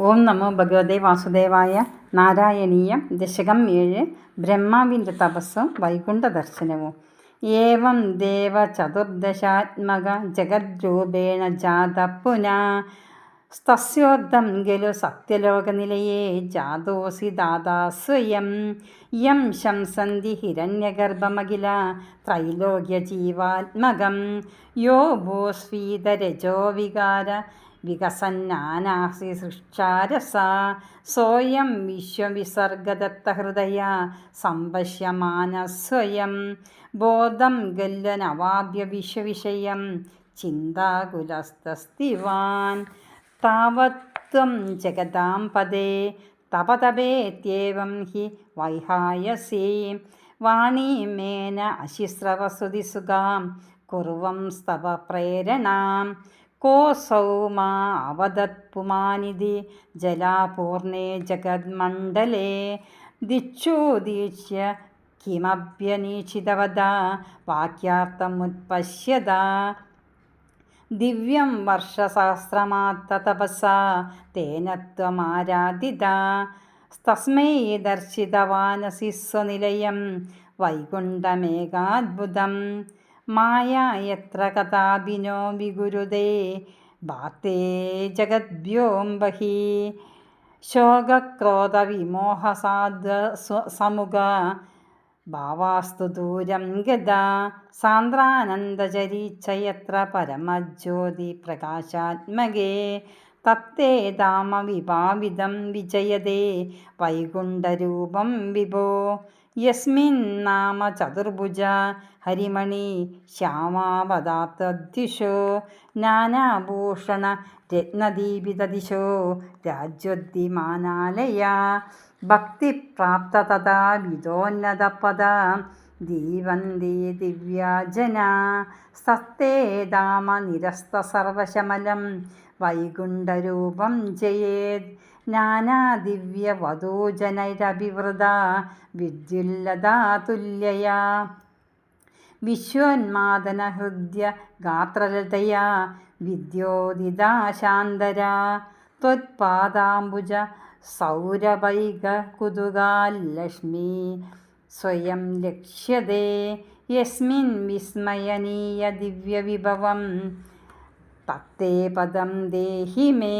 ഓം നമോ ഭഗവതേ വാസുദേവായ. നാരായണീയം ദശകം 7. ബ്രഹ്മാവിൻ്റെ തപസ്സും വൈകുണ്ഠ ദർശനവും. ഏവം ദേവ ചതുർദശാത്മക ജഗദ്രൂപേണ ജാത പുനാ സ്തസ്യോർദ്ധം ഖലു സത്യലോകനിലയേ ജാതോസി ദാതാ സ്വയം. യം ശംസന്തി ഹിരണ്യഗർഭമഖില ത്രൈലോക്യജീവാത്മകം യോ ഭൂസ്ഫീതരജോ വികാര വികസന്നാനാസി സൃക്ഷാരസ സോയം വിശ്വവിസർഗദത്തഹൃദയ സംപശ്യമാന സ്വയം. ബോധം ഗല്ലനവാപ്യ വിശ്വവിഷയം ചിന്താകുലസ്തസ്തിവാൻ. താവത്ത്വം ജഗതാം പദേ തപതപേത്യേവം ഹി വൈഹായസി. വാണീമേന അശിസ്രവസുതിസുഖാം കുർവം സ്തവ പ്രേരണാം. കോസൗ മാ അവദത് പുമാനിധി ജലാപൂർണേ ജഗന്മണ്ഡലേ. ദിക്ഷുദീക്ഷ്യ കിമഭ്യനീക്ഷിതവദ വാക്യാർത്ഥമുത്പശ്യത. ദിവ്യം വർഷസഹസ്രമാത്തതപസാ തേന ത്വമാരാധിത. തസ്മൈ ദർശിതവാനസി സ്വനിലയം വൈകുണ്ഠമേകാദ്ഭുതം. മായാ യത്ര കഥാഭിനോ വിഗുരുതേ ഭാത്തേ ജഗദ്ഭ്യോംബഹി. ശോകക്രോധവിമോഹസാദ്വസമുഖ ഭാവാസ്തു ദൂരം ഗതാ. സാന്ദ്രാനന്ദചരീച്ഛയത്ര പരമജ്യോതി പ്രകാശാത്മകേ. തത്തേ ധാമ വിഭാവിതം വിജയതേ വൈകുണ്ഠരൂപം വിഭോ. യസ്മിൻ നാമ ചതുർഭുജ ഹരിമണി ശ്യാമാവതാത്തദ്ദിശോ. നാനാഭൂഷണ രത്നദീപിതദിശോ രാജ്യോദ്ദിമാനാലയ. ഭക്തിപ്രാപ്ത തഥാ വിദോന്നതപദ ദീവന്തി ദിവ്യാജനാ. സത്തേ ധാമ നിരസ്ത സർവശമലം വൈകുണ്ഠരൂപം ജയേത്. നാനാദിവ്യവധൂജനൈരഭിവൃത വിദ്യുല്ലതാ തുല്യയാ. വിശ്വോന്മാദന ഹൃദ്യ ഗാത്രലതയാ വിദ്യോദിതാ ശാന്തരാ. ത്വത്പാദാംബുജ സൗരഭൈക കുതുകാലക്ഷ്മീ സ്വയം ലക്ഷ്യതേ. യസ്മിൻ വിസ്മയനീയ ദിവ്യവിഭവം തത്തേ പദം ദേഹി മേ.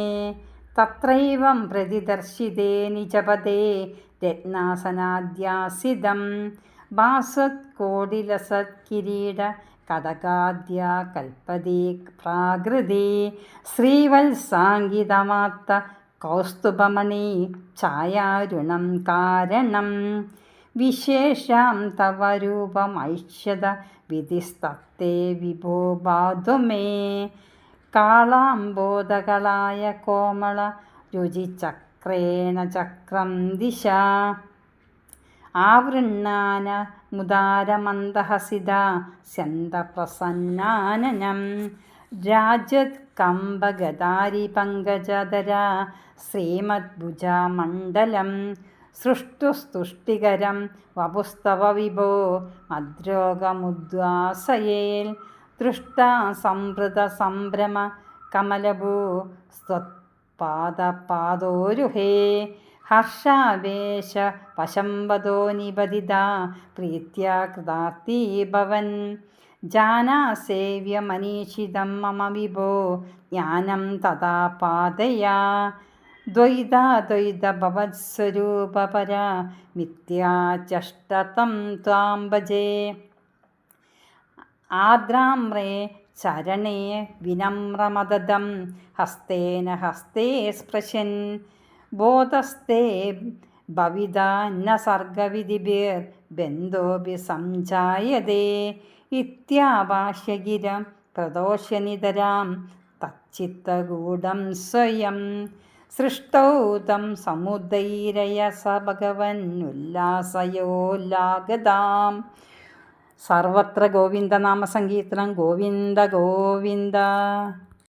തത്രൈവം പ്രതിദർശിതേ നിജപദേ രത്നാസനാദ്യാസിതം. ഭാസ്വത്കോടിലസത് കിരീട കടകാദ്യ കൽപ്പതി പ്രാകൃതി. ശ്രീവത്സാങ്കിതമാത്ത കൗസ്തുഭമണി ഛായാരുണം കാരണം. വിശേഷാം തവ രൂപമൈഷ്യത വിധിസ്തത്തേ വിഭോ ബാധു മേ. കാളാംബോധകളായ കോമള രുചിചക്രേണ ചക്രം ദിശ. ആവൃണ്ണാന മുദാരമന്ദഹസിത സ്യന്തപ്രസന്നാനനം. രാജത് കമ്പഗദാരി പങ്കജധര ശ്രീമദ്ഭുജമണ്ഡലം. സൃഷ്ടുസ്തുഷ്ടികരം വപുസ്തവ വിഭോ മദ്രോഗമുദ്വാസയേൽ. ദൃഷ്ടാ സംവൃത സംഭ്രമ കമലഭൂ സ്വത്പാദപാദോരുഹേ. ഹർഷാവേശ വശംവദോ നിബദിത പ്രീത്യാ കൃതാർത്ഥീ ഭവൻ. ജാനാസേവ്യമനീഷിതം മമ വിഭോ ജ്ഞാനം തഥാ പാതയാ. ദ്വൈതാദ്വൈത ഭവത്സ്വരൂപപര മിഥ്യാചഷ്ടതം ത്വാം ഭജേ. ആദ്രാമ്രേ ചരണേ വിനമ്രമദദം ഹസ്തേന ഹസ്തേ സ്പൃശൻ. ബോധസ്തേ ഭവിതാ ന സർഗവിധിഭിർ ബന്ധോഭി സംജായതേ. ഇത്യാഭാഷ്യഗിര പ്രദോഷ്യനിതരാം തച്ചിത്തഗൂഢം സ്വയം. സൃഷ്ടൗ തം സമുദൈരയ സ ഭഗവൻ ഉല്ലാസയോല്ലാഗതാം. സർവത്ര ഗോവിന്ദനാമസങ്കീർത്തനം. ഗോവിന്ദ ഗോവിന്ദ.